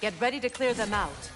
Get ready to clear them out.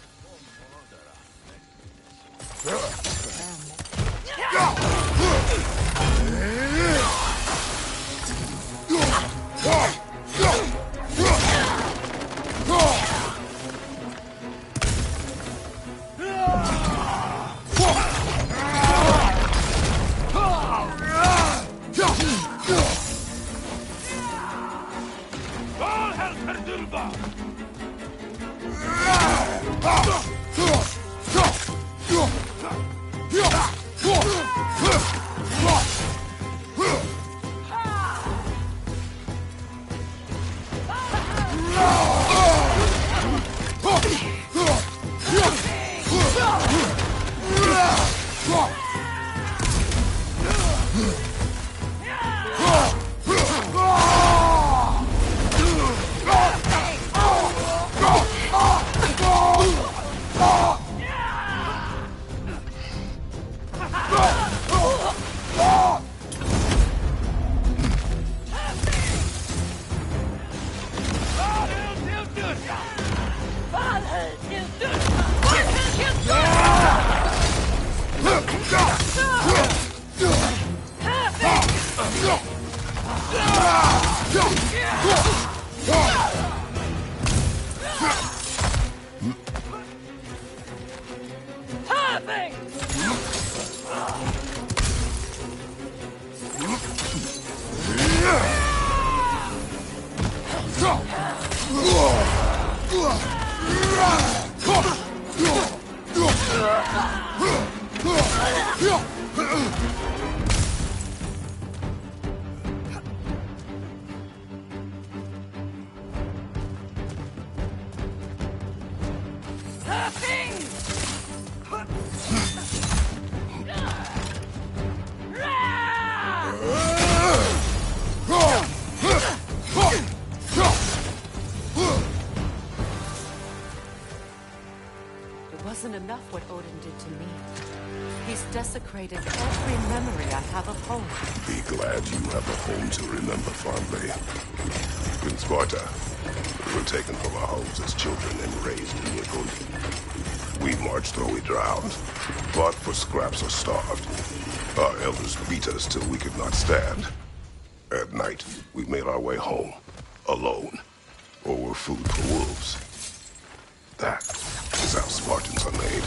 Enough what Odin did to me. He's desecrated every memory I have of home. Be glad you have a home to remember fondly. In Sparta, we were taken from our homes as children and raised in Yekun. We marched or we drowned, fought for scraps or starved. Our elders beat us till we could not stand. At night, we made our way home, alone, or were food for wolves. That is how Spartans are made.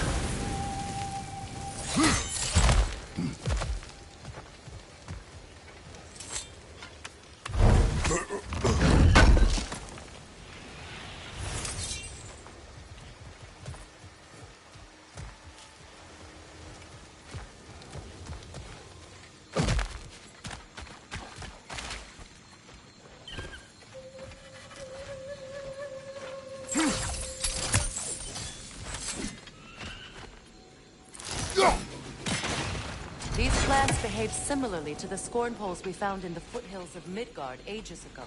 These plants behave similarly to the scorn poles we found in the foothills of Midgard ages ago.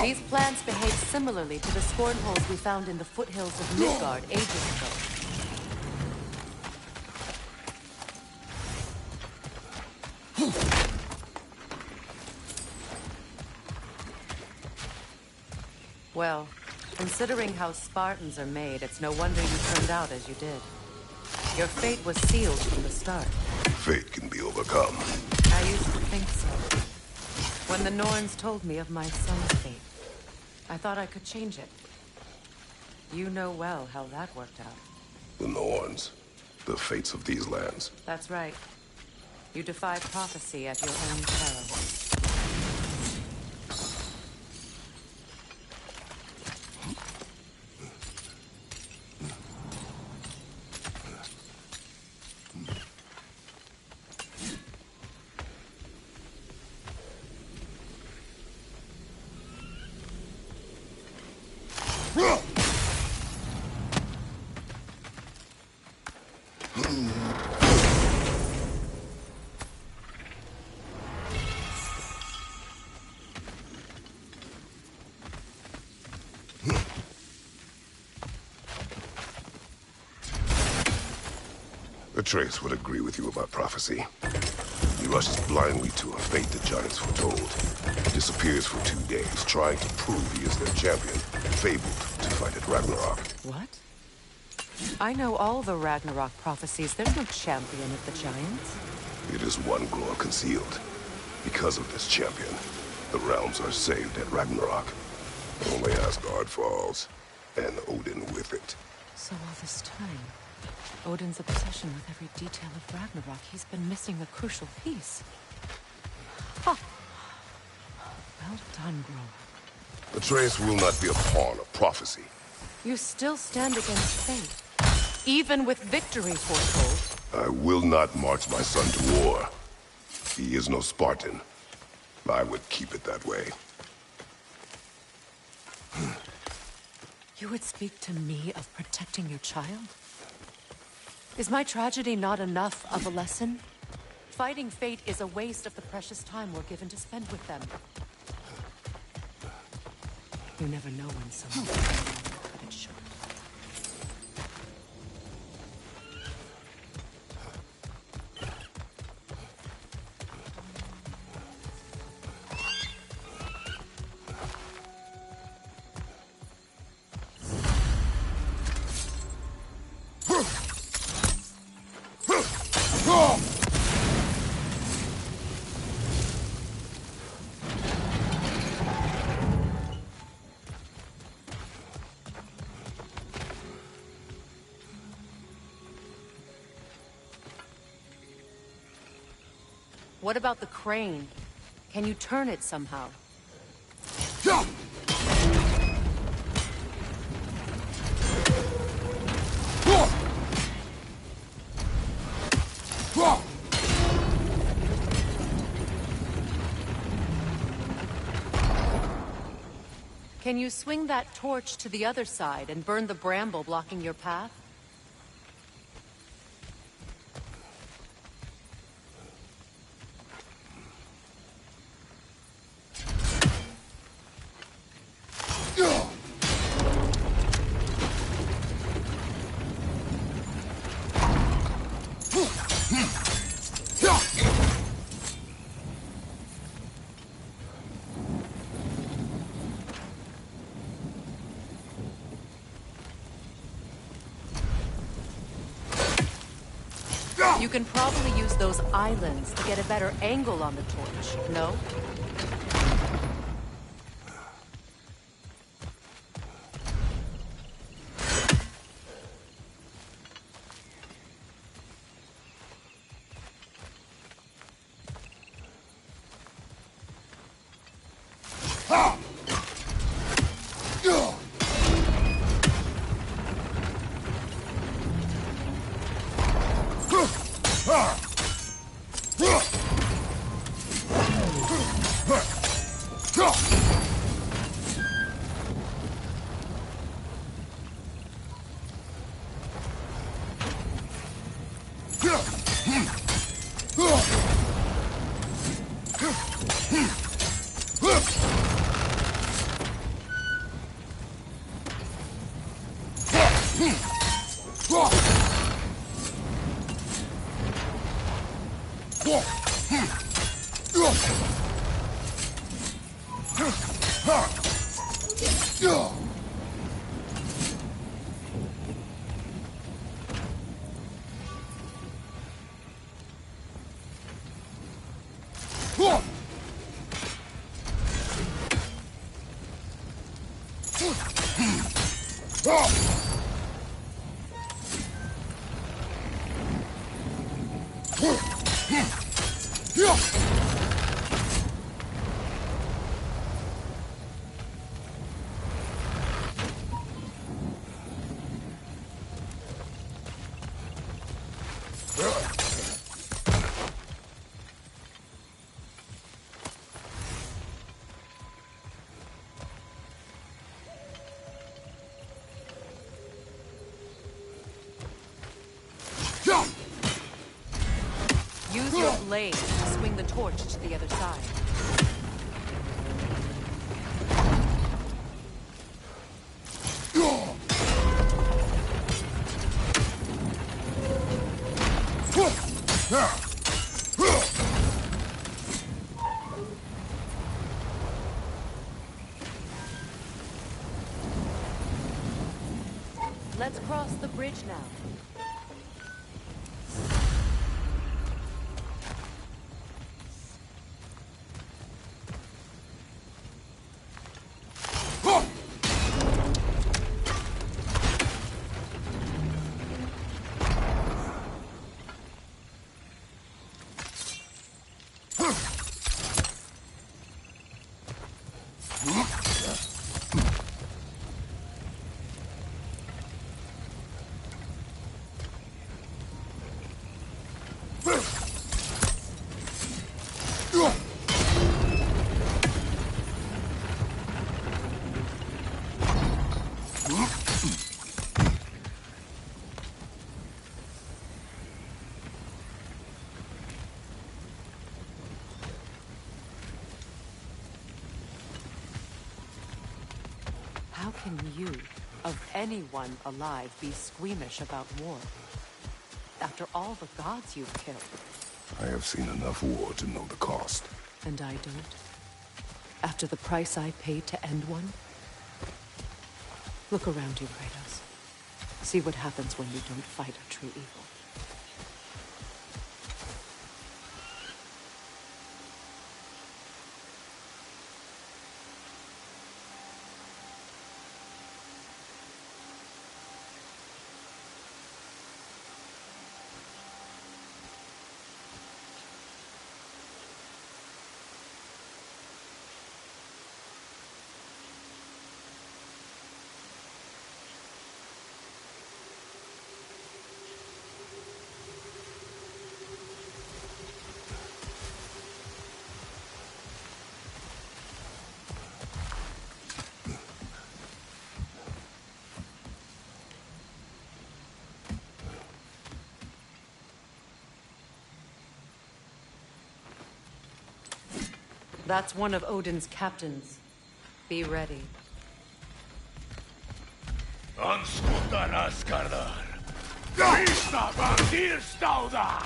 These plants behave similarly to the scorn holes we found in the foothills of Midgard ages ago. Well, considering how Spartans are made, it's no wonder you turned out as you did. Your fate was sealed from the start. Fate can be overcome. I used to think so. When the Norns told me of my son's fate, I thought I could change it. You know well how that worked out. The Norns, the fates of these lands. That's right. You defied prophecy at your own peril. Atreus would agree with you about prophecy. He rushes blindly to a fate the giants foretold. Disappears for 2 days, trying to prove he is their champion, fabled to fight at Ragnarok. What? I know all the Ragnarok prophecies. There's no champion of the giants. It is one glow concealed. Because of this champion, the realms are saved at Ragnarok. Only Asgard falls, and Odin with it. So all this time, Odin's obsession with every detail of Ragnarok, he's been missing a crucial piece. Huh. Well done, Grover. Atreus will not be a pawn of prophecy. You still stand against fate, even with victory foretold. I will not march my son to war. He is no Spartan. I would keep it that way. You would speak to me of protecting your child? Is my tragedy not enough of a lesson? Fighting fate is a waste of the precious time we're given to spend with them. You never know when someone will cut it short. What about the crane? Can you turn it somehow? Can you swing that torch to the other side and burn the bramble blocking your path? You can probably use those islands to get a better angle on the torch, no? Jump! blade to swing the torch to the other side. Let's cross the bridge now. How can you, of anyone alive, be squeamish about war? After all the gods you've killed. I have seen enough war to know the cost. And I don't? After the price I paid to end one? Look around you, Kratos. See what happens when you don't fight a true evil. That's one of Odin's captains. Be ready. Anskutan askardar. Vista vandilstauda!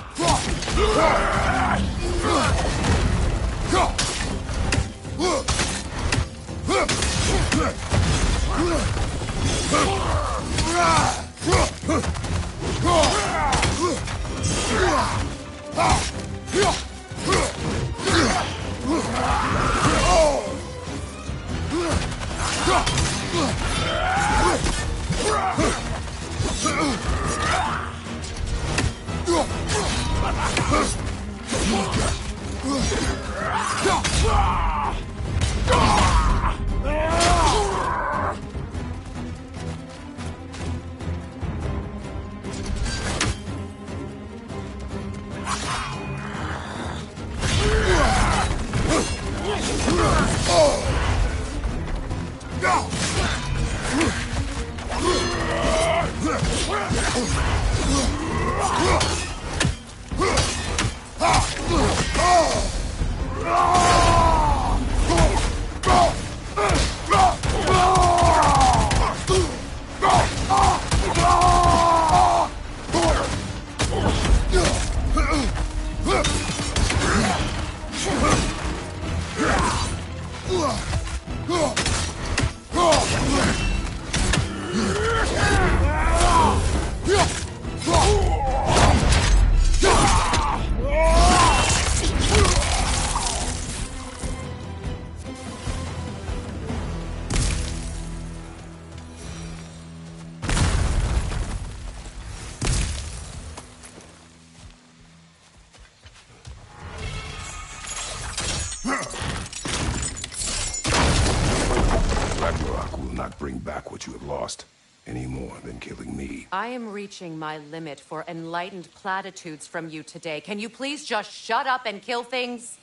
Ragnarok will not bring back what you have lost, any more than killing me. I am reaching my limit for enlightened platitudes from you today. Can you please just shut up and kill things?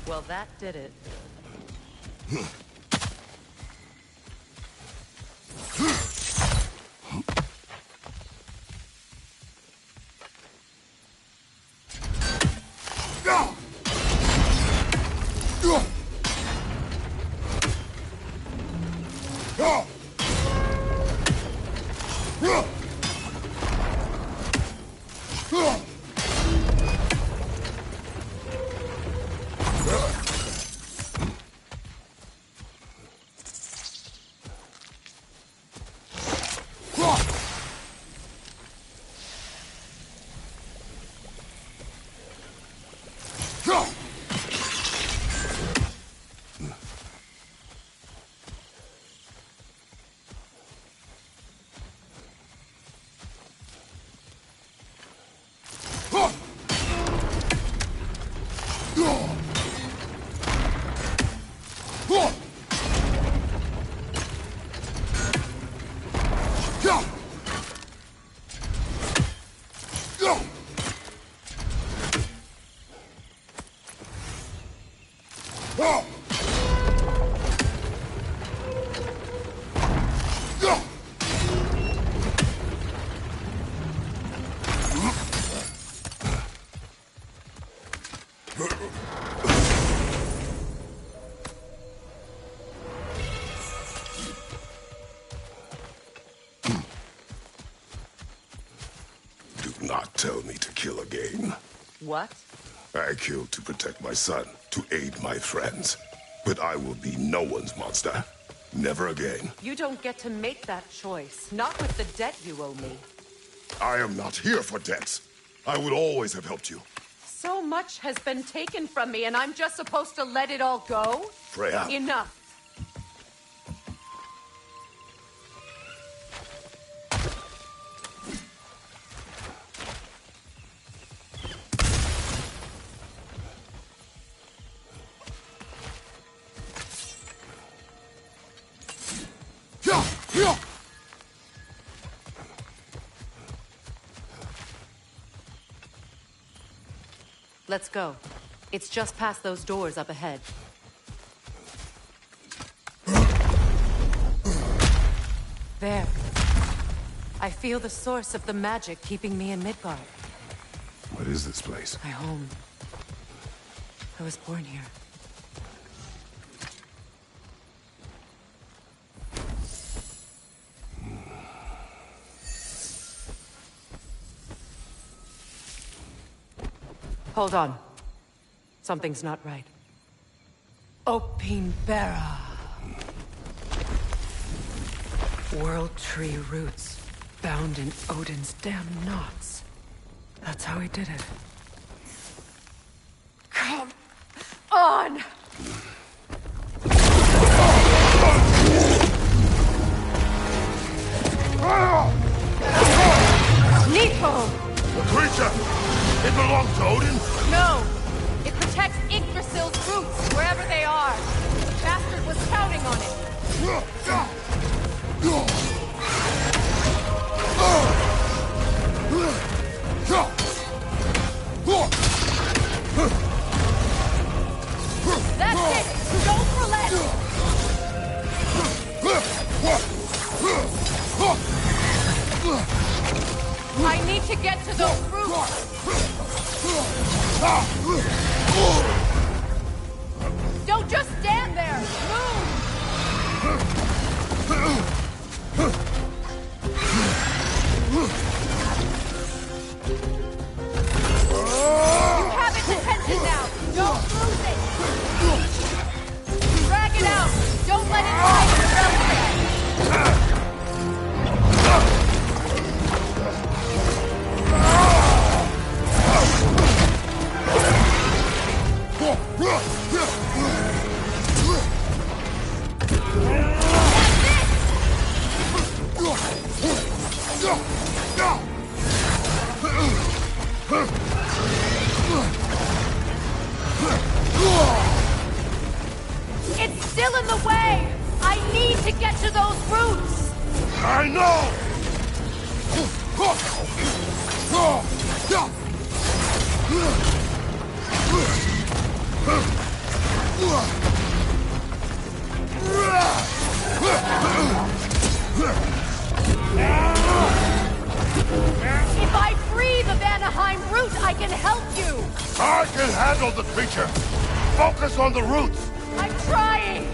Well, that did it. Do not tell me to kill again. What? I killed to protect my son, to aid my friends. But I will be no one's monster. Never again. You don't get to make that choice. Not with the debt you owe me. I am not here for debts. I would always have helped you. So much has been taken from me, and I'm just supposed to let it all go? Freya. Enough. Let's go. It's just past those doors up ahead. There. I feel the source of the magic keeping me in Midgard. What is this place? My home. I was born here. Hold on. Something's not right. Opinbera. World tree roots, bound in Odin's damn knots. That's how he did it. Come on! Nico! The creature! It belongs to Odin? No! It protects Yggdrasil's roots, wherever they are. The bastard was counting on it. That's it! Don't relent! I need to get to those roots! Don't just stand there! You have its attention now! Don't lose it! Drag it out! Don't let it hide in the relative! It's still in the way! I need to get to those roots! I know! If I free the Vanaheim root, I can help you! I can handle the creature! Focus on the roots! I'm trying!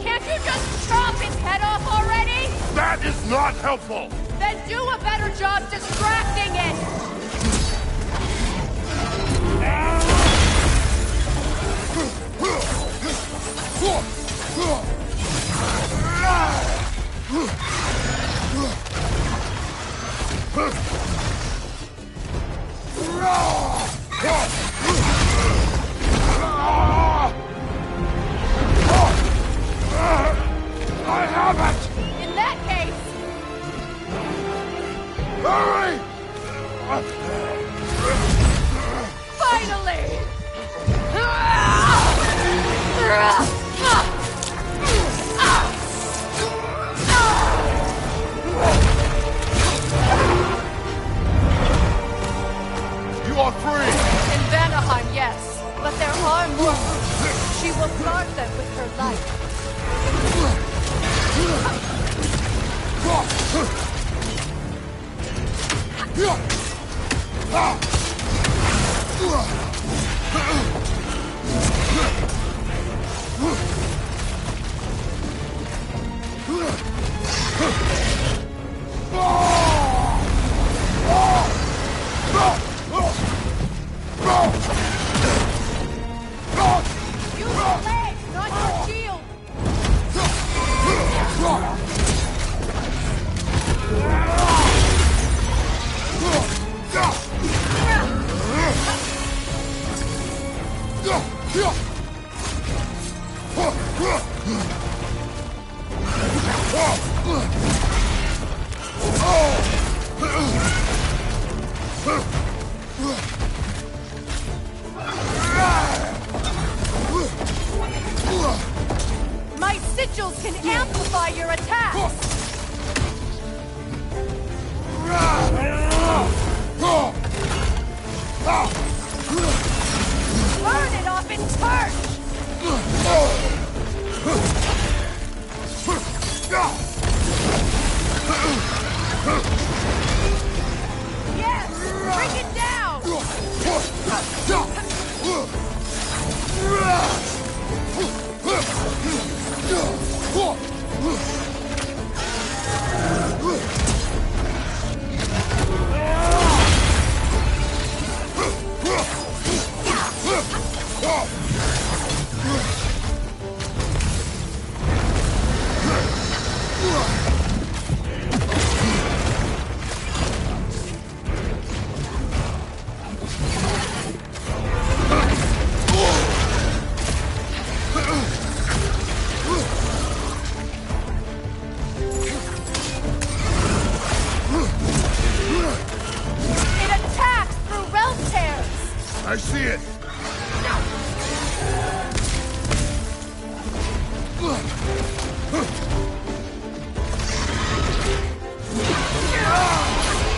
Can't you just chop its head off already? That is not helpful! Then do a better job distracting it! I have it! In that case, Hurry! finally! You are free! In Vanaheim, yes. But there are more roots. She will guard them with her life. Use your legs, not your shield!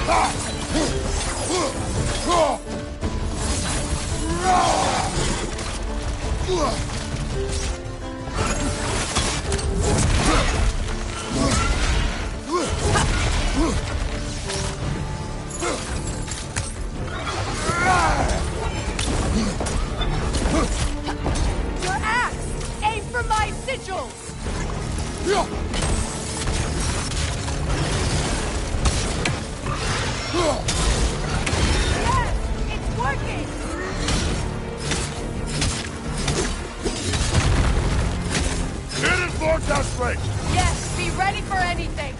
Your axe! Aim for my sigils! Yes! It's working! It is Lord down straight! Yes, be ready for anything!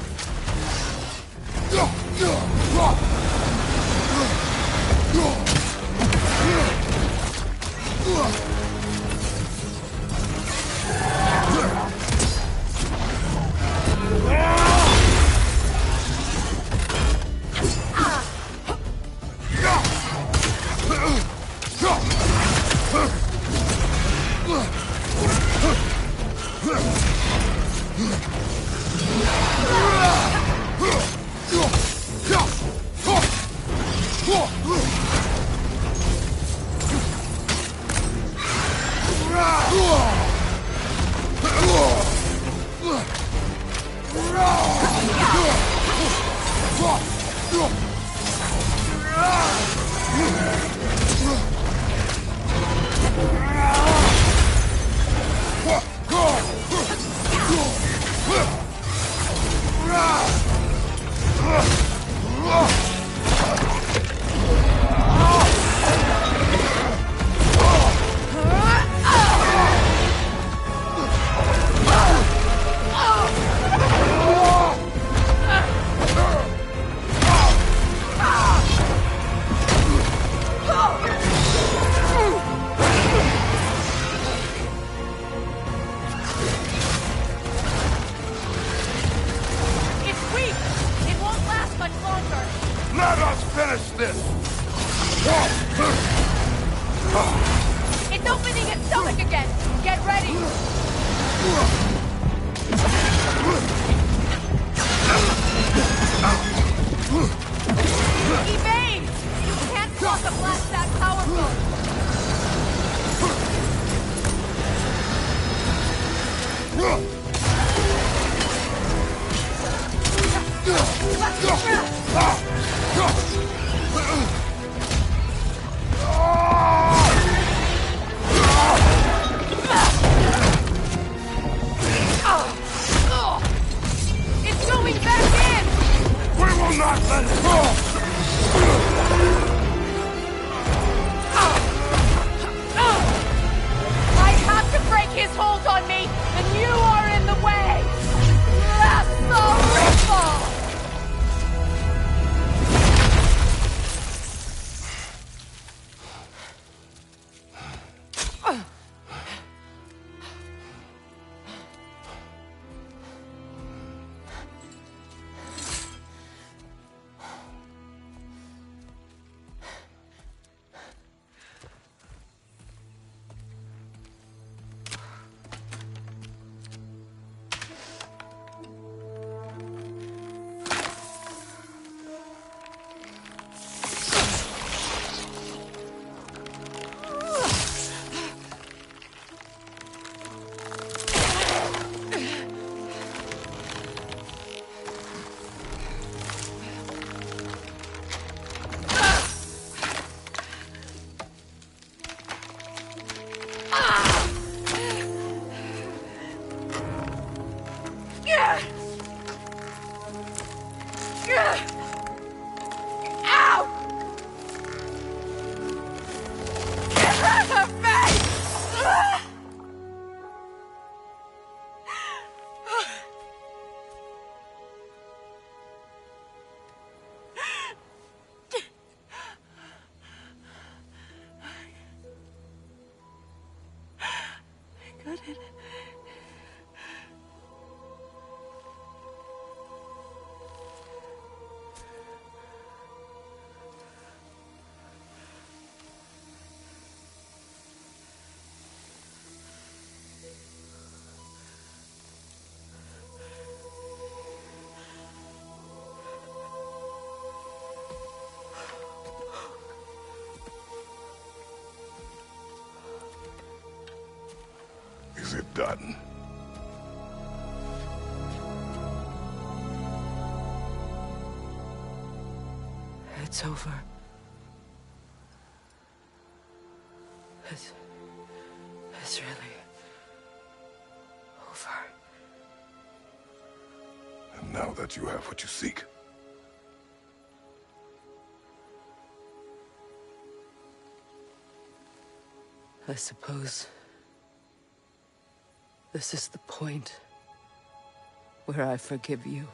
Let us finish this! It's opening its stomach again! Get ready! Evade! You can't block a blast that powerful! It's going back in! We will not let it go! I have to break his hold on me, and you are in the way! Lasso Ripple! done. It's over. It's really over. And now that you have what you seek, I suppose this is the point where I forgive you,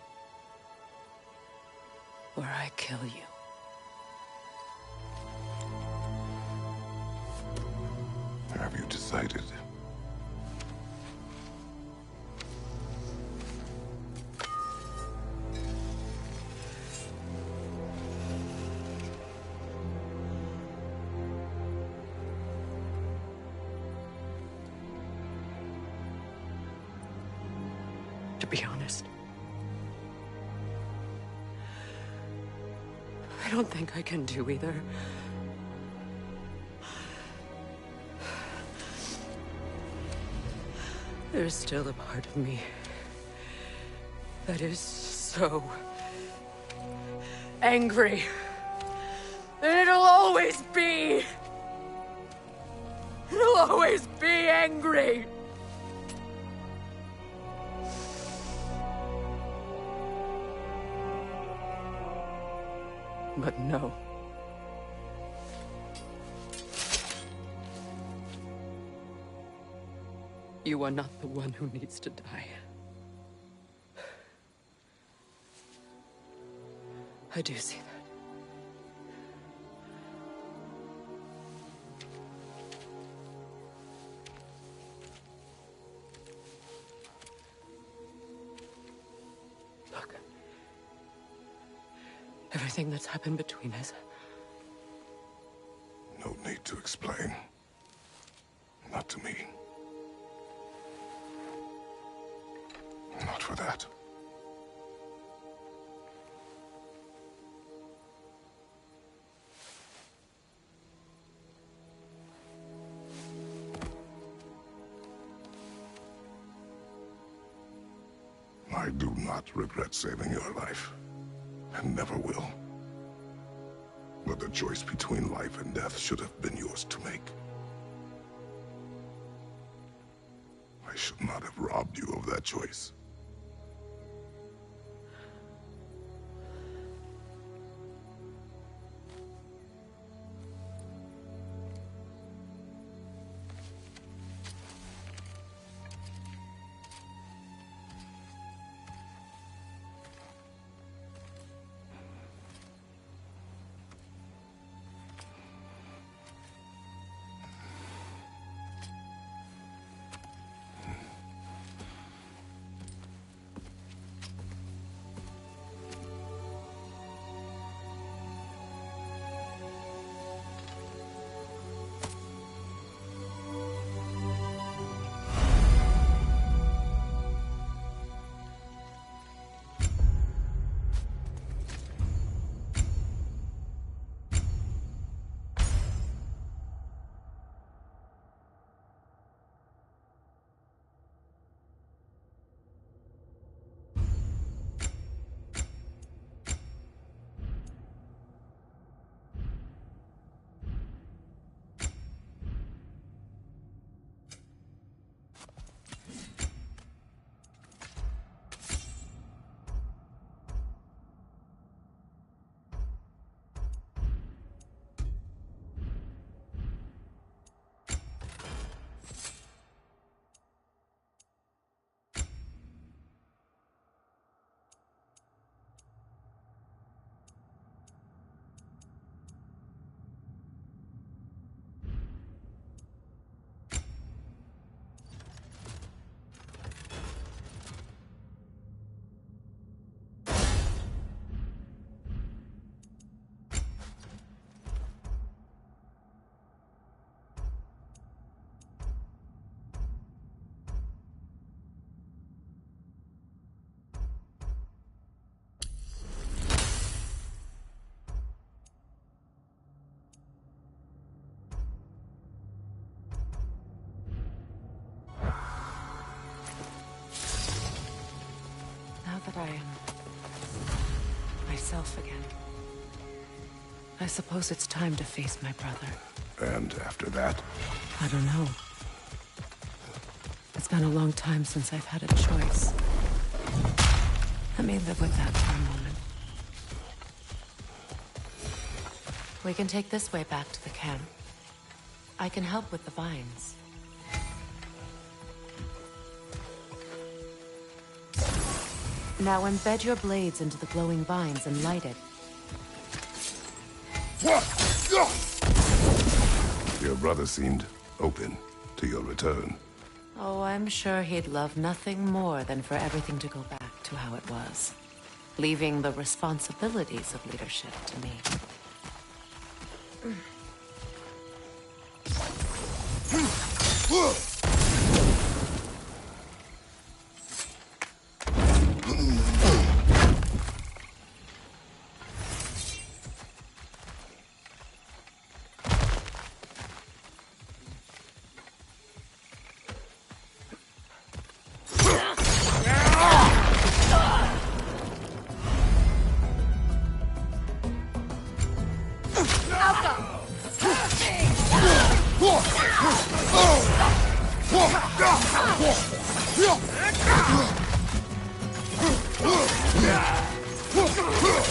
where I kill you. have you decided? To be honest, I don't think I can do either. There's still a part of me that is so angry. And it'll always be. It'll always be angry. But no. You are not the one who needs to die. I do see that. Look. Everything that's happened between us. No need to explain. Not to me. Not for that. I do not regret saving your life, and never will. But the choice between life and death should have been yours to make. I should not have robbed you of that choice. myself again. I suppose it's time to face my brother. And after that? I don't know. It's been a long time since I've had a choice. Let me live with that for a moment. We can take this way back to the camp. I can help with the vines. Now embed your blades into the glowing vines and light it. Your brother seemed open to your return. Oh, I'm sure he'd love nothing more than for everything to go back to how it was, leaving the responsibilities of leadership to me.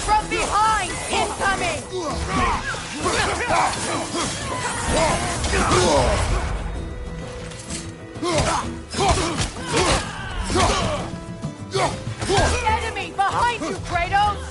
From behind! Incoming! Enemy behind you, Kratos!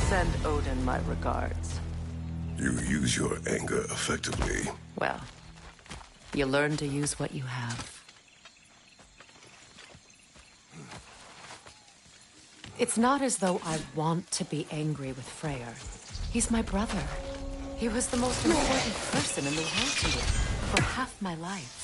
Send Odin my regards. You use your anger effectively. Well, you learn to use what you have. It's not as though I want to be angry with Freyr. He's my brother. He was the most important person in the world to me for half my life.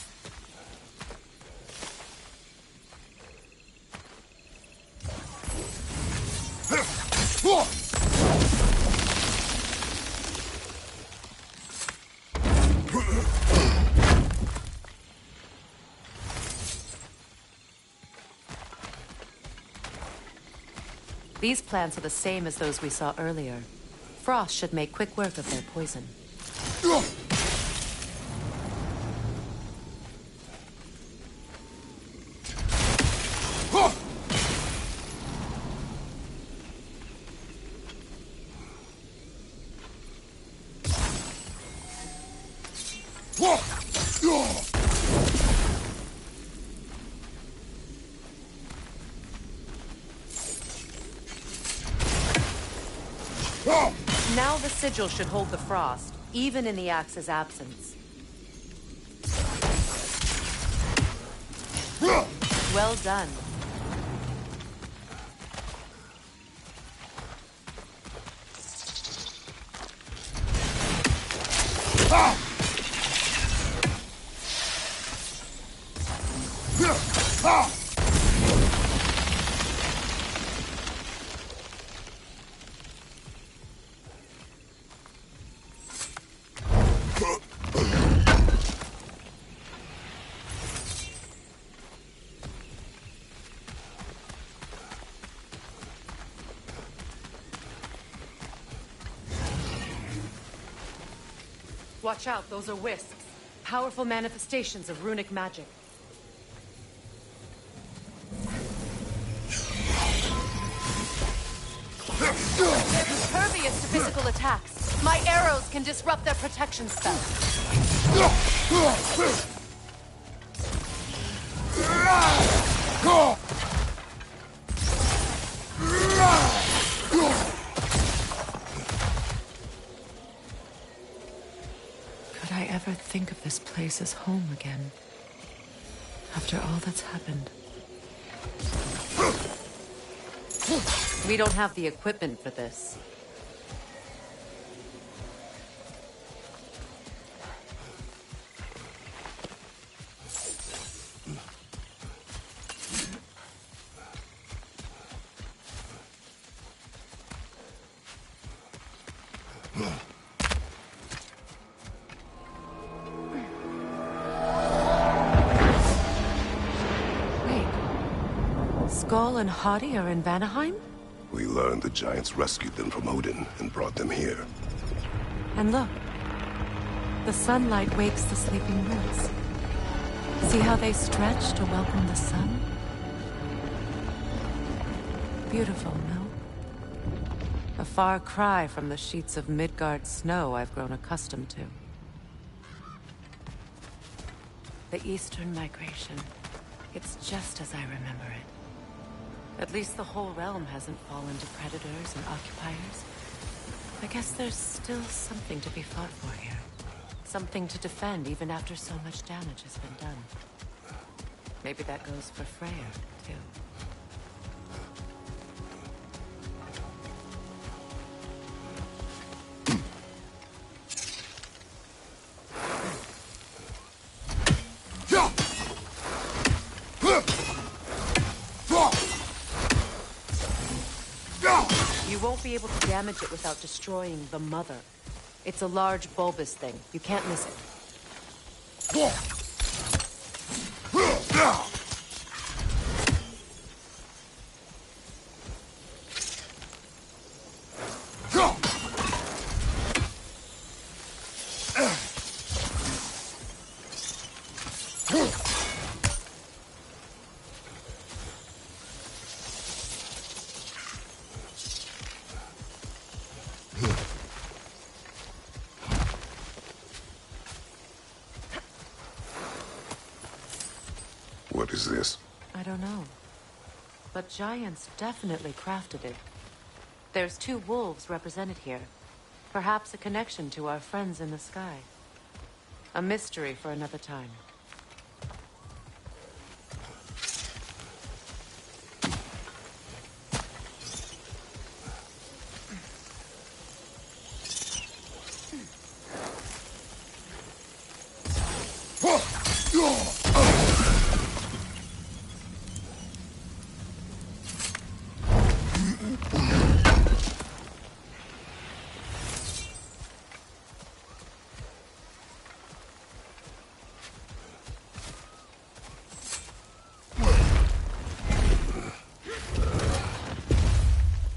These plants are the same as those we saw earlier. Frost should make quick work of their poison. Now the sigil should hold the frost, even in the axe's absence. Well done. Watch out, those are wisps. Powerful manifestations of runic magic. They're impervious to physical attacks. My arrows can disrupt their protection spell. Could I ever think of this place as home again? After all that's happened. We don't have the equipment for this. Skull and Hadi are in Vanaheim? We learned the giants rescued them from Odin and brought them here. And look. The sunlight wakes the sleeping woods. See how they stretch to welcome the sun? Beautiful, no? A far cry from the sheets of Midgard snow I've grown accustomed to. The Eastern Migration. It's just as I remember it. At least the whole realm hasn't fallen to predators and occupiers. I guess there's still something to be fought for here. Something to defend even after so much damage has been done. Maybe that goes for Freyr, too. You won't be able to damage it without destroying the mother. It's a large bulbous thing. You can't miss it. What is this? I don't know. But giants definitely crafted it. There's 2 wolves represented here. Perhaps a connection to our friends in the sky. A mystery for another time.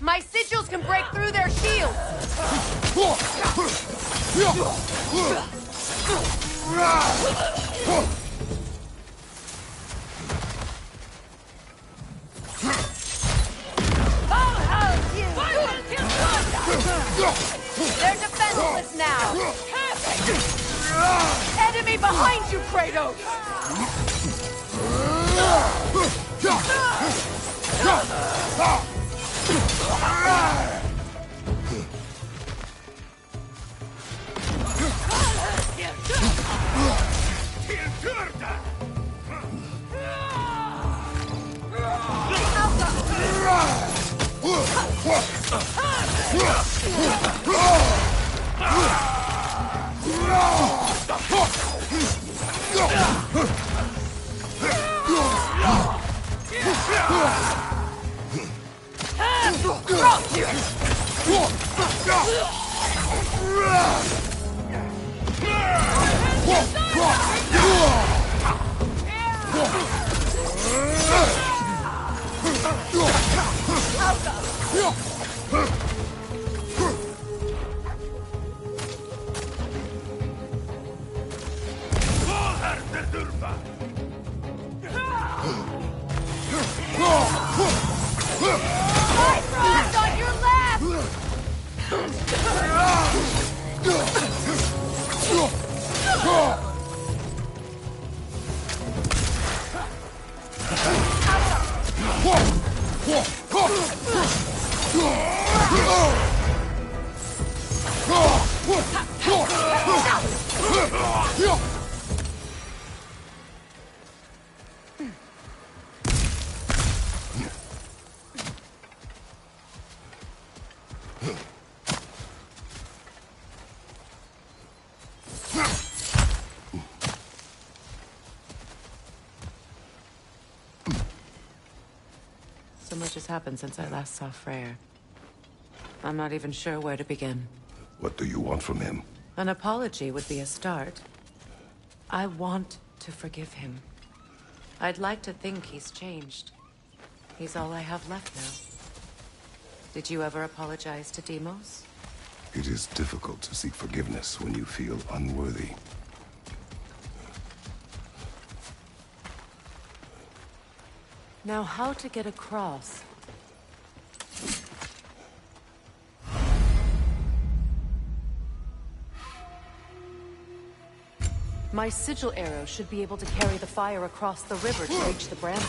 My sigils can break through their shields! I'll house you! They're defenseless now! Enemy behind you, Kratos! Bifrost on your left! So much has happened since I last saw Freyr. I'm not even sure where to begin. What do you want from him? An apology would be a start. I want to forgive him. I'd like to think he's changed. He's all I have left now. Did you ever apologize to Deimos? It is difficult to seek forgiveness when you feel unworthy. Now, how to get across? My sigil arrow should be able to carry the fire across the river to reach the bramble.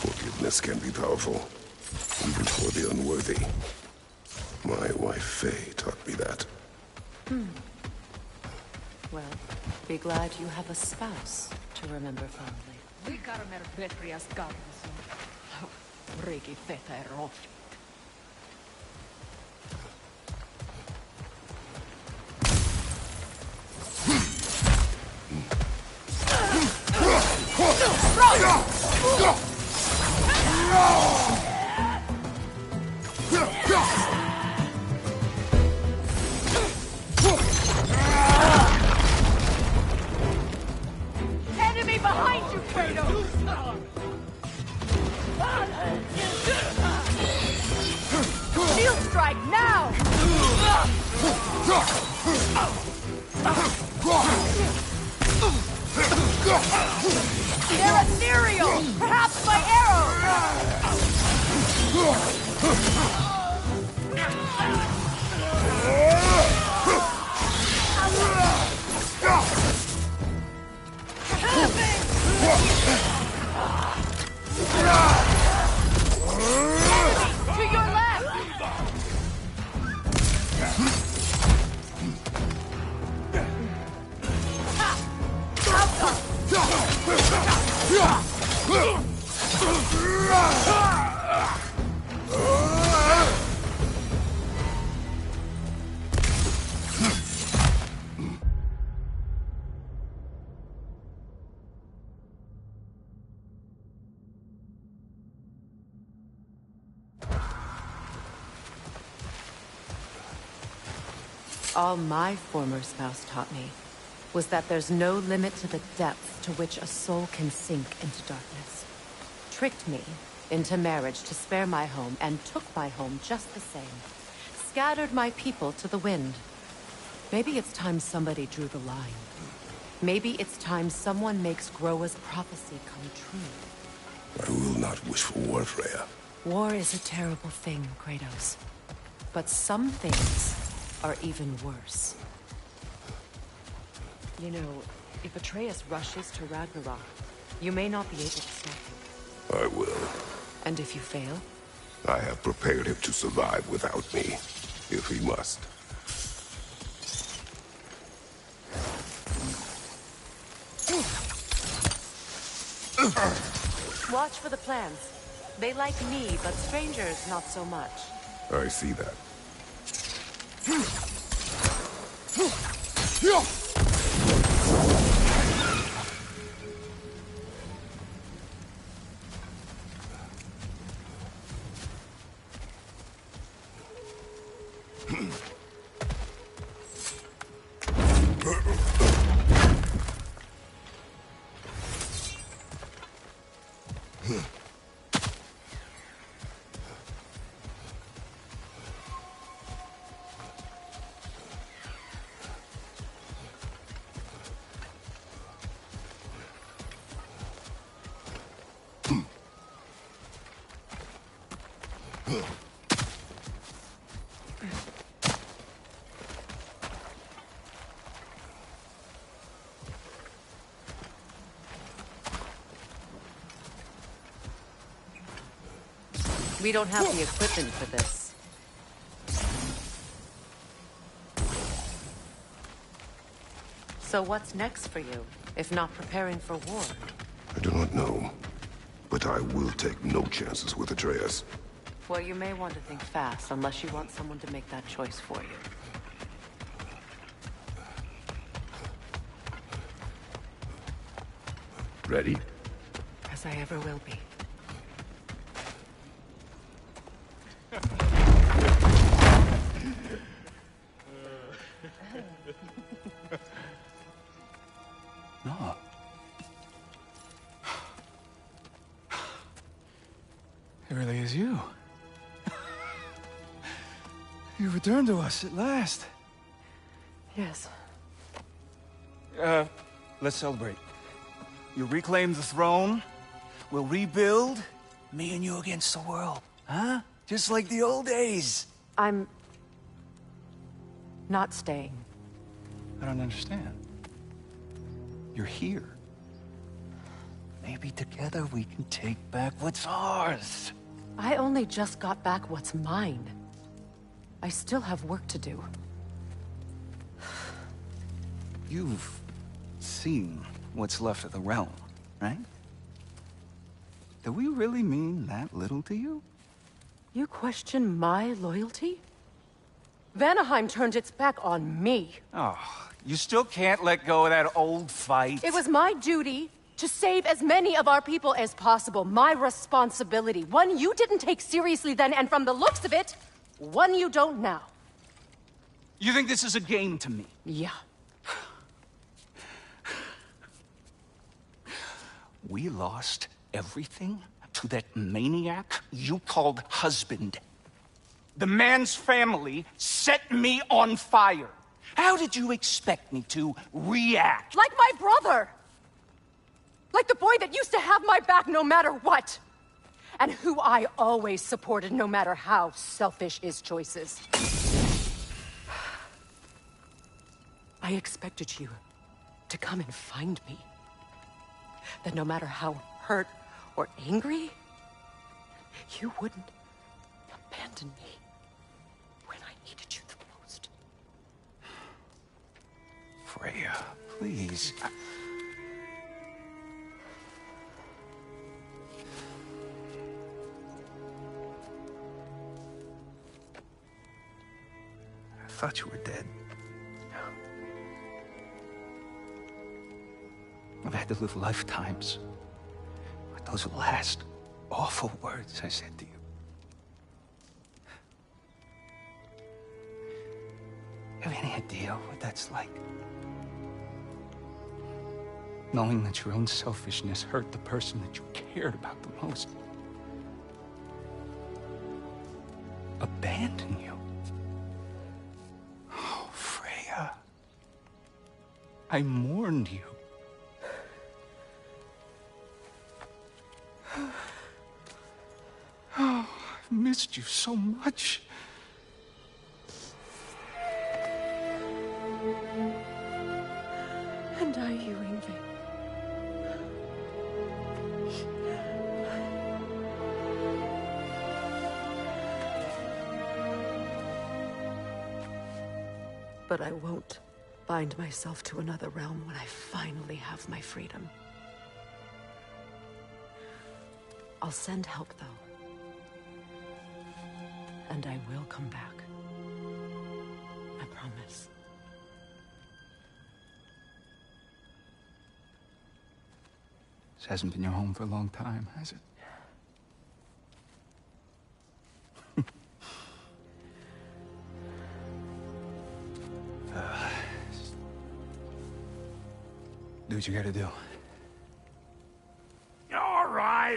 Forgiveness can be powerful, even for the unworthy. My wife Faye taught me that. Well, be glad you have a spouse to remember fondly. Enemy behind you, Kratos! Shield strike now! They're ethereal! Perhaps my arrow! To your left! All my former spouse taught me was that there's no limit to the depth to which a soul can sink into darkness. Tricked me into marriage to spare my home and took my home just the same. Scattered my people to the wind. Maybe it's time somebody drew the line. Maybe it's time someone makes Groa's prophecy come true. I will not wish for war, Freya. War is a terrible thing, Kratos. But some things are even worse. You know, if Atreus rushes to Ragnarok, you may not be able to stop him. I will. And if you fail? I have prepared him to survive without me, if he must. Watch for the plants. They like me, but strangers not so much. I see that. We don't have the equipment for this. So what's next for you, if not preparing for war? I do not know, but I will take no chances with Atreus. Well, you may want to think fast, unless you want someone to make that choice for you. Ready? As I ever will be. No. It really is you. You returned to us at last. Yes. Let's celebrate. You reclaim the throne. We'll rebuild. Me and you against the world. Huh? Just like the old days. I'm... not staying. I don't understand. You're here. Maybe together we can take back what's ours. I only just got back what's mine. I still have work to do. You've seen what's left of the realm, right? Do we really mean that little to you? You question my loyalty? Vanaheim turned its back on me. Oh, you still can't let go of that old fight. It was my duty to save as many of our people as possible. My responsibility. One you didn't take seriously then, and from the looks of it, one you don't now. You think this is a game to me? Yeah. We lost everything to that maniac you called husband. The man's family set me on fire. How did you expect me to react? Like my brother! Like the boy that used to have my back no matter what! And who I always supported no matter how selfish his choices. I expected you to come and find me. That no matter how hurt or angry, you wouldn't abandon me when I needed you the most. Freya, please. I thought you were dead. I've had to live lifetimes with those last awful words I said to you. Have any idea what that's like? Knowing that your own selfishness hurt the person that you cared about the most. Abandon you. Oh, Freya. I mourned you. Oh, I've missed you so much. And I you, Ingvi. But I won't bind myself to another realm when I finally have my freedom. I'll send help, though. And I will come back. I promise. This hasn't been your home for a long time, has it? Do what you gotta do.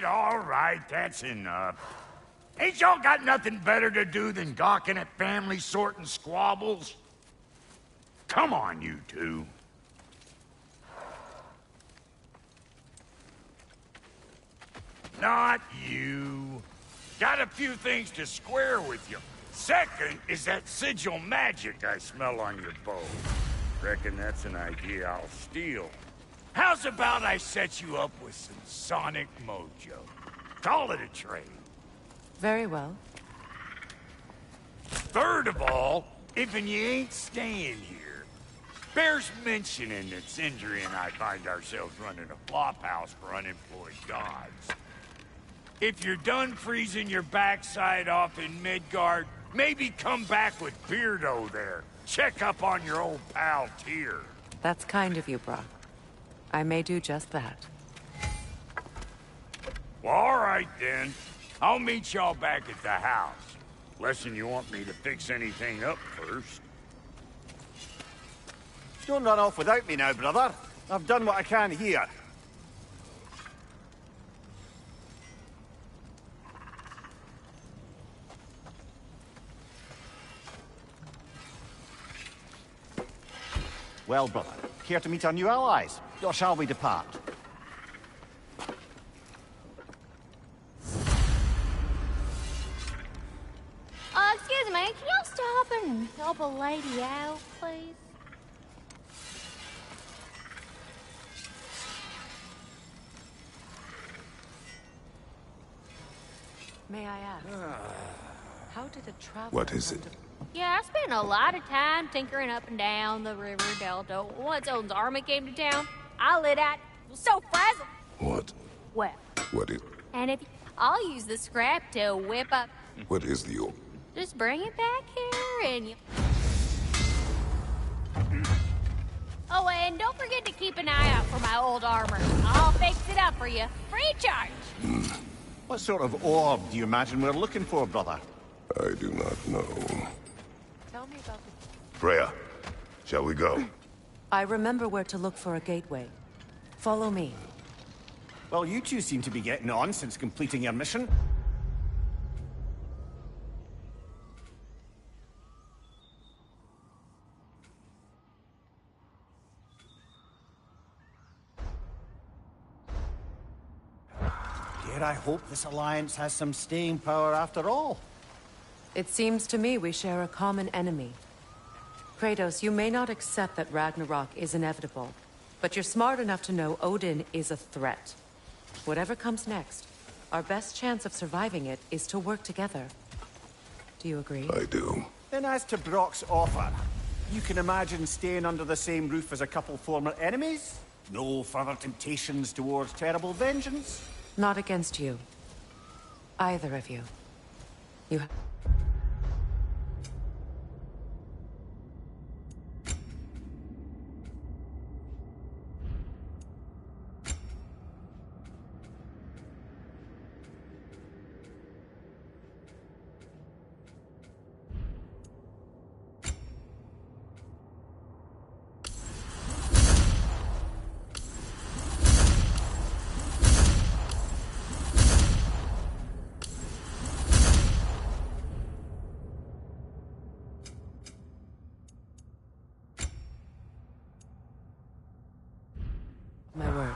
All right, that's enough. Ain't y'all got nothing better to do than gawking at family sorting squabbles? Come on, you two. Not you. Got a few things to square with you. Second is that sigil magic I smell on your bow. Reckon that's an idea I'll steal. How's about I set you up with some sonic mojo? Call it a trade. Very well. Third of all, if you ain't staying here, bears mentioning that Sindri and I find ourselves running a flop house for unemployed gods. If you're done freezing your backside off in Midgard, maybe come back with Beardo there. Check up on your old pal Tyr. That's kind of you, Brock. I may do just that. Well, all right then. I'll meet y'all back at the house. Lesson you want me to fix anything up first. Don't run off without me now, brother. I've done what I can here. Well, brother, care to meet our new allies? Or shall we depart? Excuse me, can y'all stop and help a lady out, please? May I ask, how did a traveler... What is come it? to- Yeah, I spent a lot of time tinkering up and down the river delta. Once Odin's army came to town, I lit out. It was so frazzled. What? Well, What is... and if I'll use the scrap to whip up. What is the... Just bring it back here and you... Oh, and don't forget to keep an eye out for my old armor. I'll fix it up for you. Free charge. What sort of orb do you imagine we're looking for, brother? I do not know. Tell me about the... Freya, shall we go? I remember where to look for a gateway. Follow me. Well, you two seem to be getting on since completing your mission. Dare I hope this alliance has some staying power after all? It seems to me we share a common enemy. Kratos, you may not accept that Ragnarok is inevitable, but you're smart enough to know Odin is a threat. Whatever comes next, our best chance of surviving it is to work together. Do you agree? I do. Then as to Brock's offer, you can imagine staying under the same roof as a couple former enemies? No further temptations towards terrible vengeance? Not against you. Either of you. You... My word.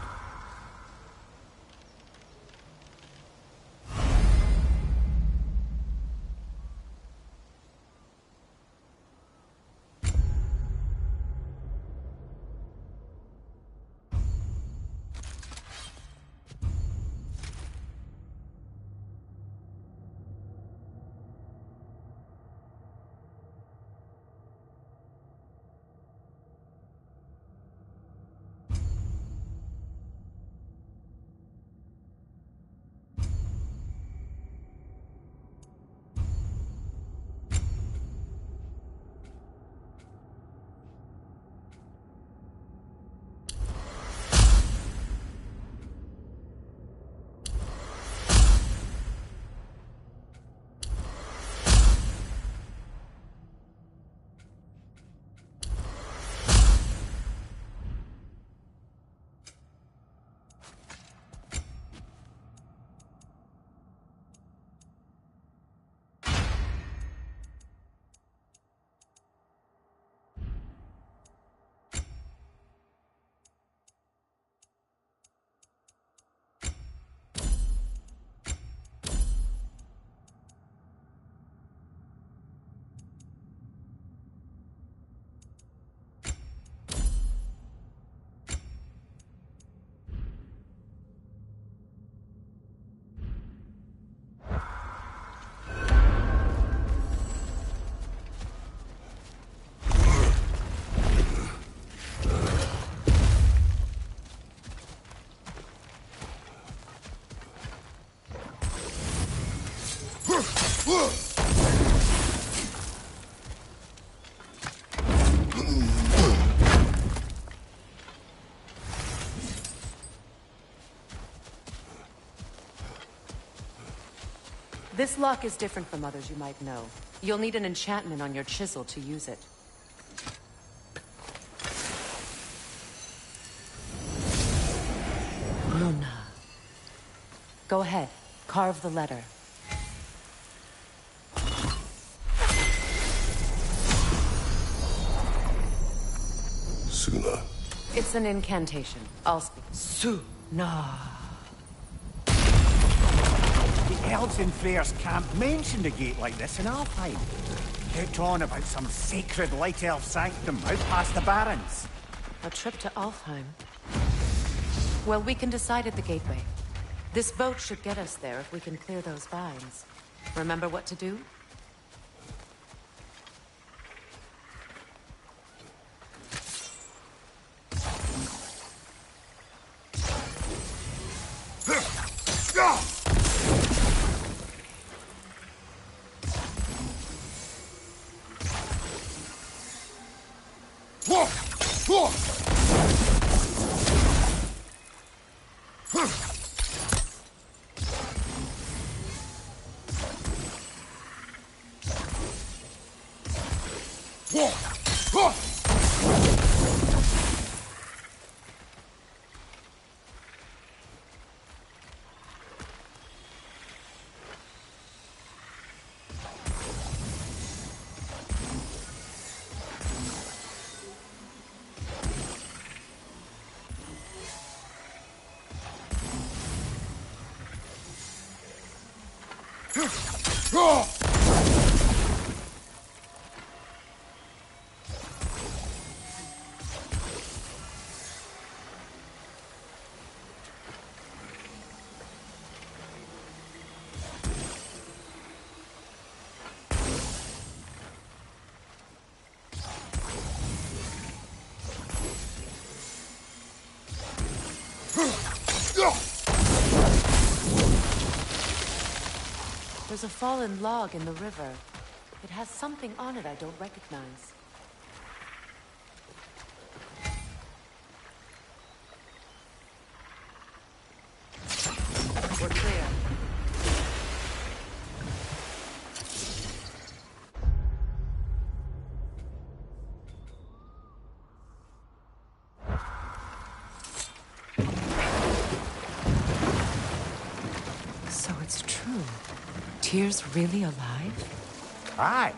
This lock is different from others you might know. You'll need an enchantment on your chisel to use it. Luna. Go ahead. Carve the letter. Suna. It's an incantation. I'll speak. Suna. The elves in Freyr's camp mentioned a gate like this in Alfheim. Kept on about some sacred light elf sanctum out past the Barrens. A trip to Alfheim. Well, we can decide at the gateway. This boat should get us there if we can clear those vines. Remember what to do? There's a fallen log in the river. It has something on it I don't recognize. We're clear. So it's true. Tyr's really alive? Aye.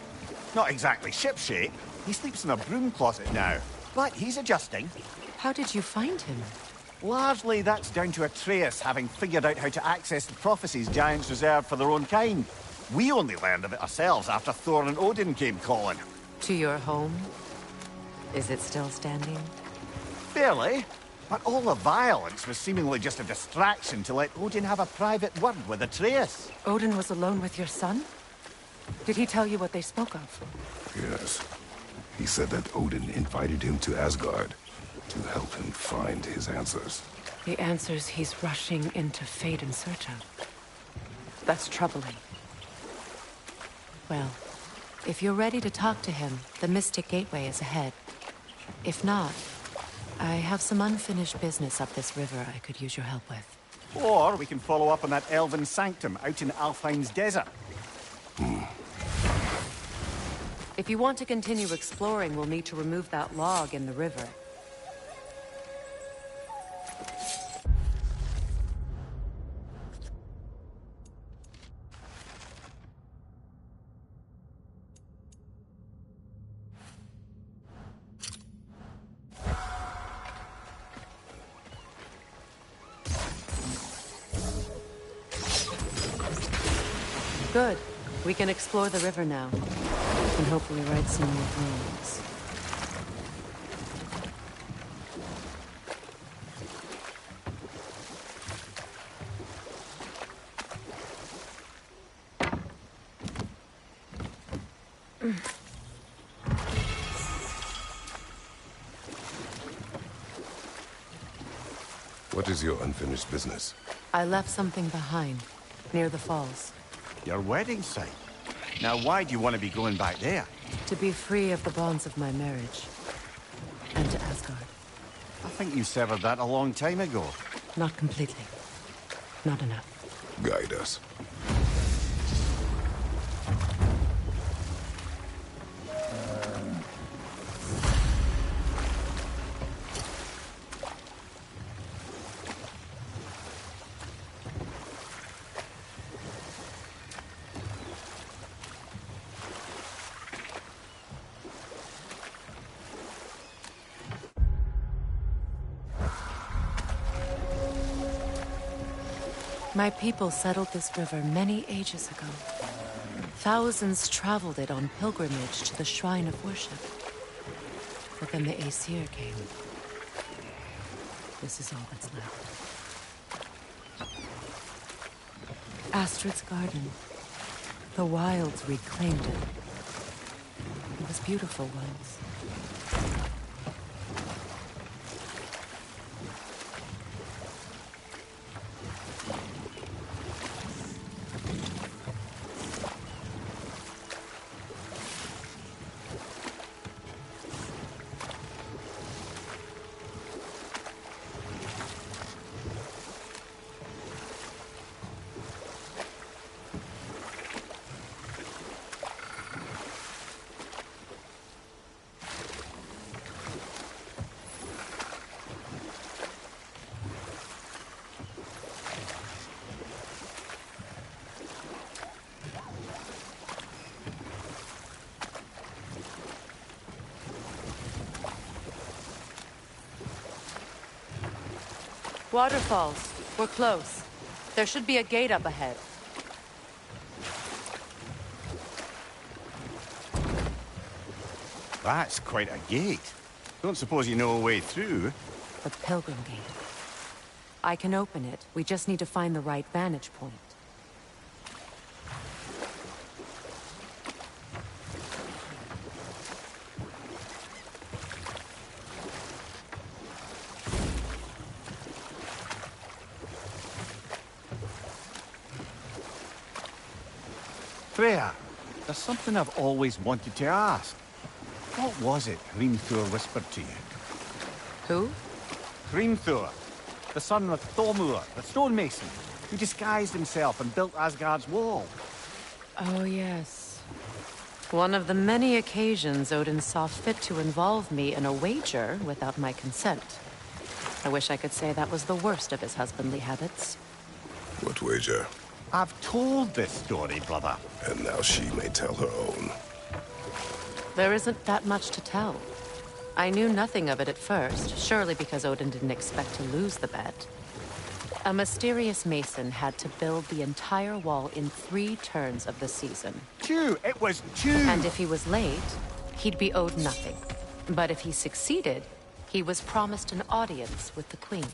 Not exactly shipshape. He sleeps in a broom closet now. But he's adjusting. How did you find him? Largely, that's down to Atreus having figured out how to access the prophecies giants reserved for their own kind. We only learned of it ourselves after Thor and Odin came calling. To your home? Is it still standing? Barely. But all the violence was seemingly just a distraction to let Odin have a private word with Atreus. Odin was alone with your son? Did he tell you what they spoke of? Yes. He said that Odin invited him to Asgard to help him find his answers. The answers he's rushing into fate in search of. That's troubling. Well, if you're ready to talk to him, the Mystic Gateway is ahead. If not, I have some unfinished business up this river I could use your help with. Or we can follow up on that elven sanctum out in Alfheim's desert. If you want to continue exploring, we'll need to remove that log in the river. Good. We can explore the river now. And hopefully right some more bones. What is your unfinished business? I left something behind, near the falls. Your wedding site. Now, why do you want to be going back there? To be free of the bonds of my marriage. And to Asgard. I think you severed that a long time ago. Not completely. Not enough. Guide us. My people settled this river many ages ago. Thousands traveled it on pilgrimage to the shrine of worship. But then the Aesir came. This is all that's left. Astrid's garden. The wilds reclaimed it. It was beautiful once. Waterfalls. We're close. There should be a gate up ahead. That's quite a gate. Don't suppose you know a way through? The Pilgrim Gate. I can open it. We just need to find the right vantage point. Freya, there's something I've always wanted to ask. What was it Hrimthur whispered to you? Who? Hrimthur, the son of Thormur, the stonemason, who disguised himself and built Asgard's wall. Oh, yes. One of the many occasions Odin saw fit to involve me in a wager without my consent. I wish I could say that was the worst of his husbandly habits. What wager? I've told this story, brother. And now she may tell her own. There isn't that much to tell. I knew nothing of it at first, surely because Odin didn't expect to lose the bet. A mysterious mason had to build the entire wall in 3 turns of the season. It was 2! And if he was late, he'd be owed nothing. But if he succeeded, he was promised an audience with the queen.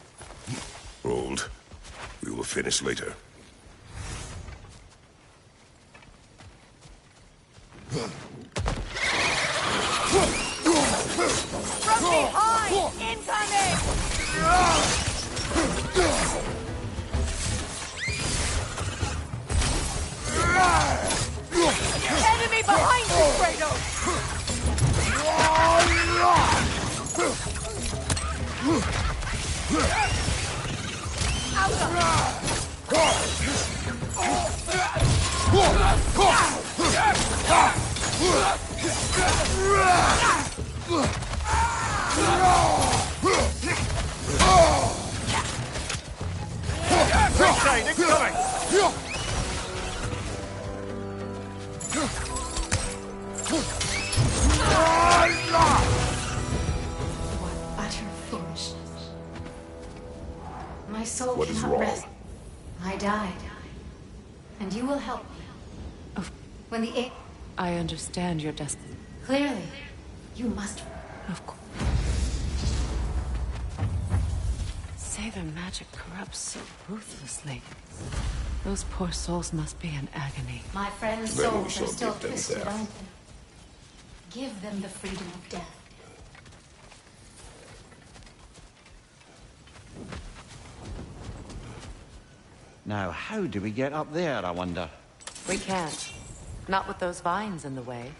Hold. We will finish later. From behind! Incoming! Enemy behind you, Kratos! Side, incoming! What utter foolishness. My soul What is cannot wrong? rest. I died. And you will help me. When the I understand your destiny. Clearly, you must. Of course. Say their magic corrupts so ruthlessly. Those poor souls must be in agony. My friends' Then we souls shall are still give them twisted, death. aren't they? Give them the freedom of death. Now, how do we get up there, I wonder? We can't. Not with those vines in the way.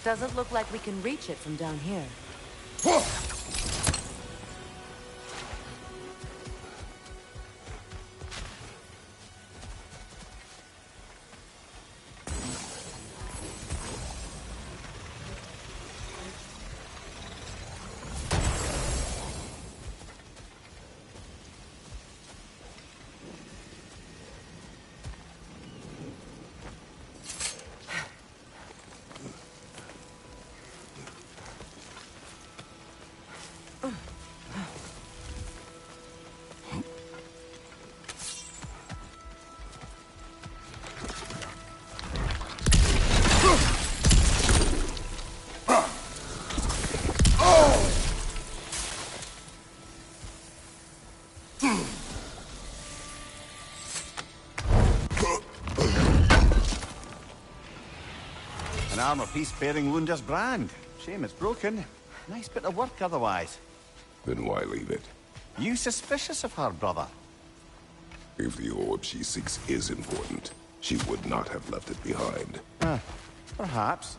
Doesn't look like we can reach it from down here. armor-piece bearing Lunda's brand. Shame it's broken. Nice bit of work otherwise. Then why leave it? You suspicious of her, brother? If the orb she seeks is important, she would not have left it behind. Perhaps.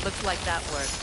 Looks like that worked.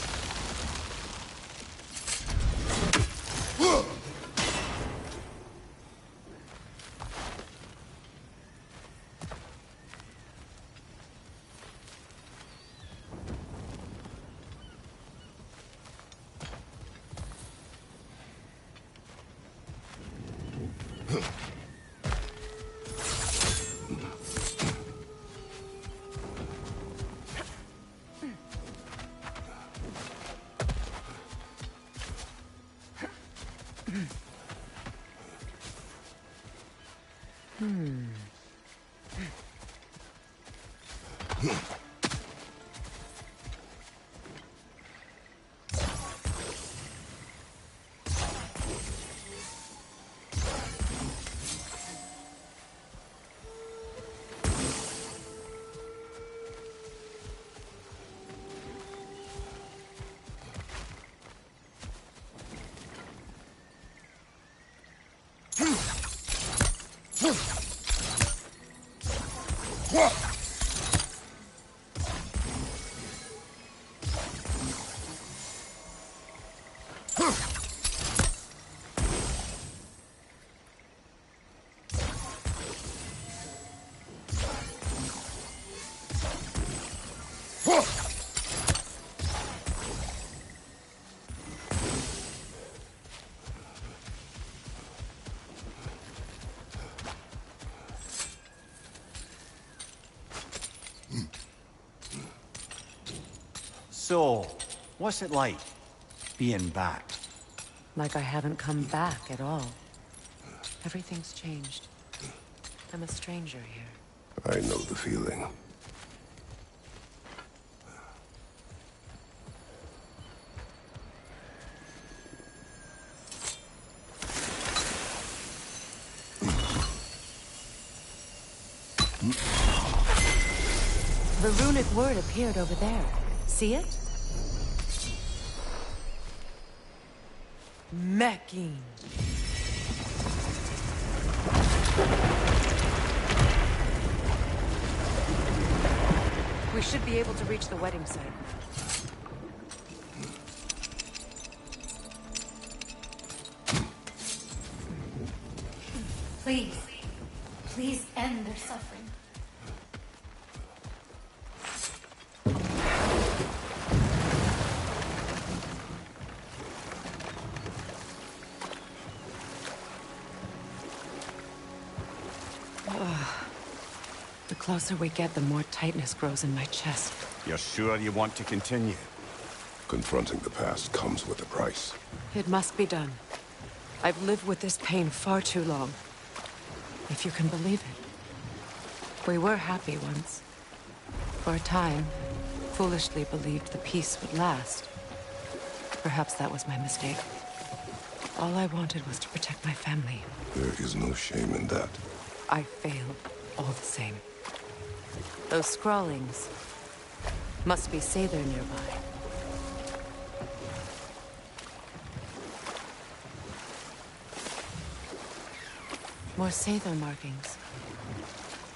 So, what's it like, being back? Like I haven't come back at all. Everything's changed. I'm a stranger here. I know the feeling. The runic word appeared over there. See it? Mecking. We should be able to reach the wedding site. Please. Please end their suffering. The closer we get, the more tightness grows in my chest. You're sure you want to continue? Confronting the past comes with a price. It must be done. I've lived with this pain far too long. If you can believe it. We were happy once. For a time, foolishly believed the peace would last. Perhaps that was my mistake. All I wanted was to protect my family. There is no shame in that. I failed, all the same. Those scrawlings must be Sather nearby. More Sather markings.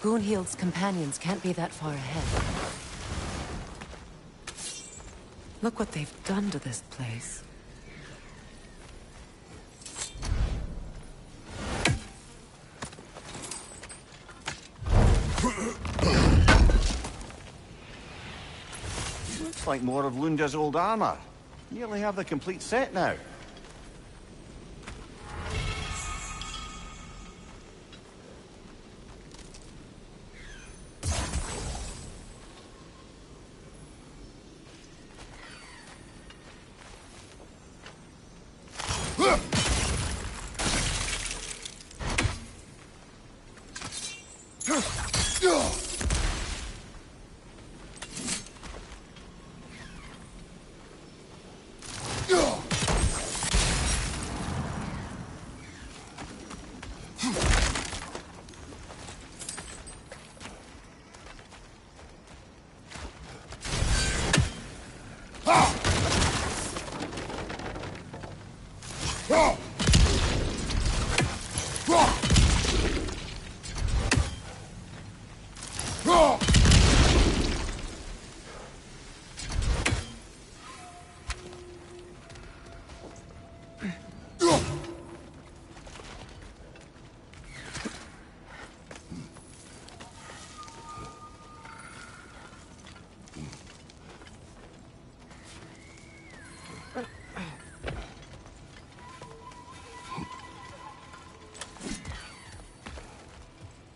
Gunhild's companions can't be that far ahead. Look what they've done to this place. Looks like more of Lunda's old armor. Nearly have the complete set now.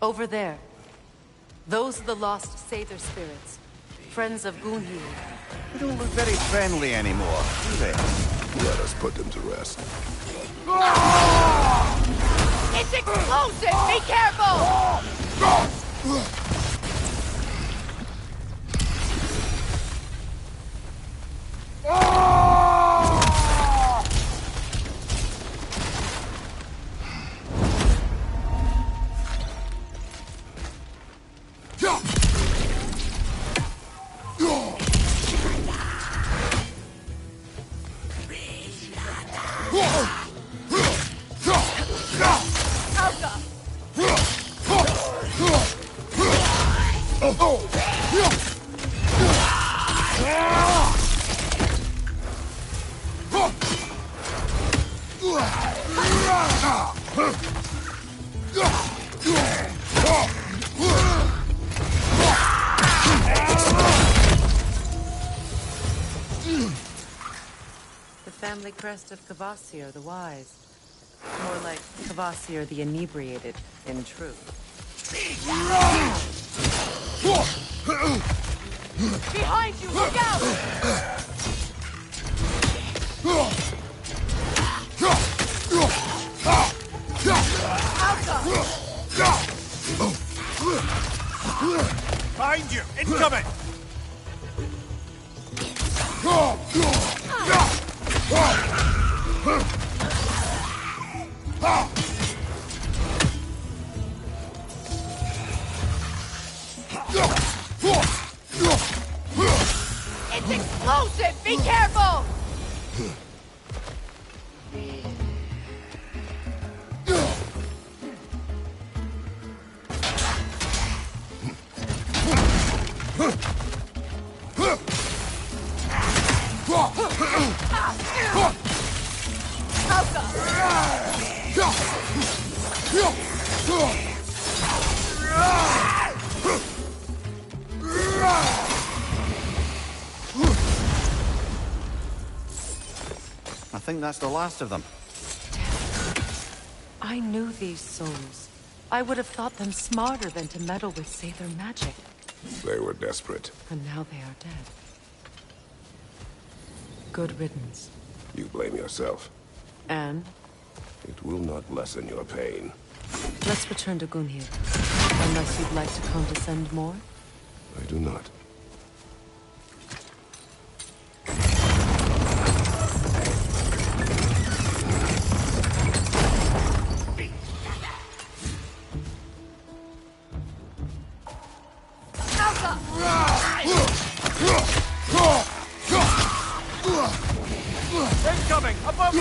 Over there. Those are the lost Sather spirits. Friends of Gunhild. They don't look very friendly anymore, do they? Let us put them to rest. It's explosive! Be careful! The family crest of Kvasir the Wise. More like Kvasir the Inebriated, in truth. Behind you! Look out! Behind you! Incoming! It's explosive! Be careful! I think that's the last of them. I knew these souls. I would have thought them smarter than to meddle with Sather magic. They were desperate. And now they are dead. Good riddance. You blame yourself. And? It will not lessen your pain. Let's return to Gunhir. Unless you'd like to condescend more? I do not. Incoming! Above you!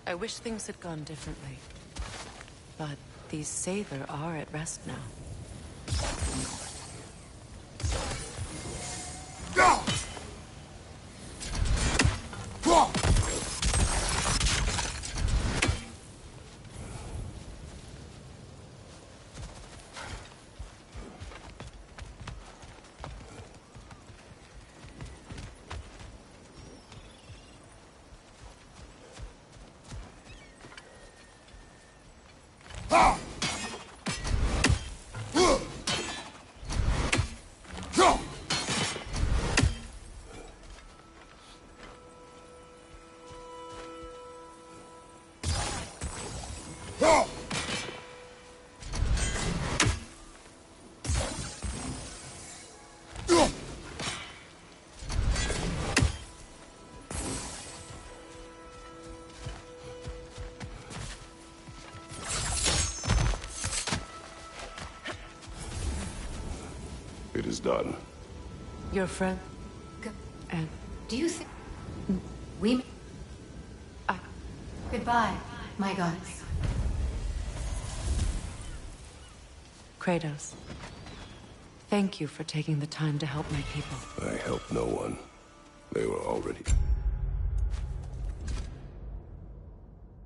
I wish things had gone differently. But these Sather are at rest now. It is done. Your friend? And Do you think... we... Goodbye, my goddess. Kratos. Thank you for taking the time to help my people. I helped no one. They were already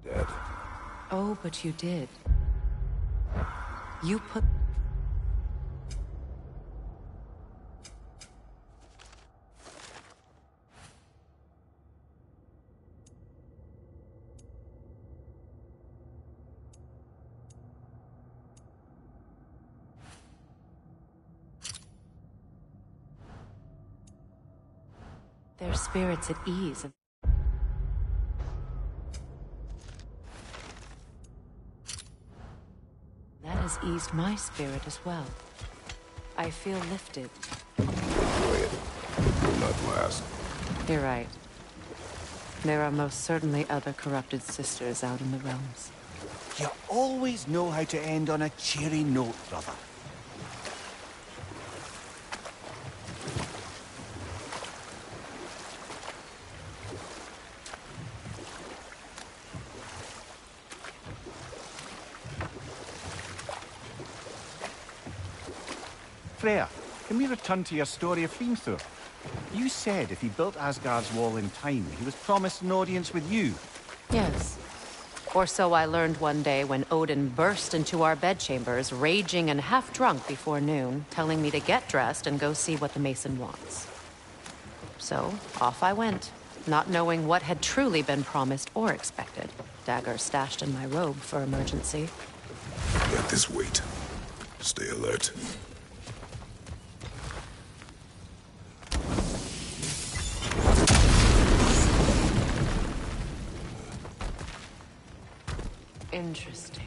dead. Oh, but you did. You put... their spirits at ease. That has eased my spirit as well. I feel lifted. Enjoy it. It will not last. You're right. There are most certainly other corrupted sisters out in the realms. You always know how to end on a cheery note, brother. Freya, can we return to your story of Hrimthur? You said if he built Asgard's wall in time, he was promised an audience with you. Yes. Or so I learned one day when Odin burst into our bedchambers, raging and half-drunk before noon, telling me to get dressed and go see what the Mason wants. So, off I went, not knowing what had truly been promised or expected. Dagger stashed in my robe for emergency. Let this wait. Stay alert. Interesting.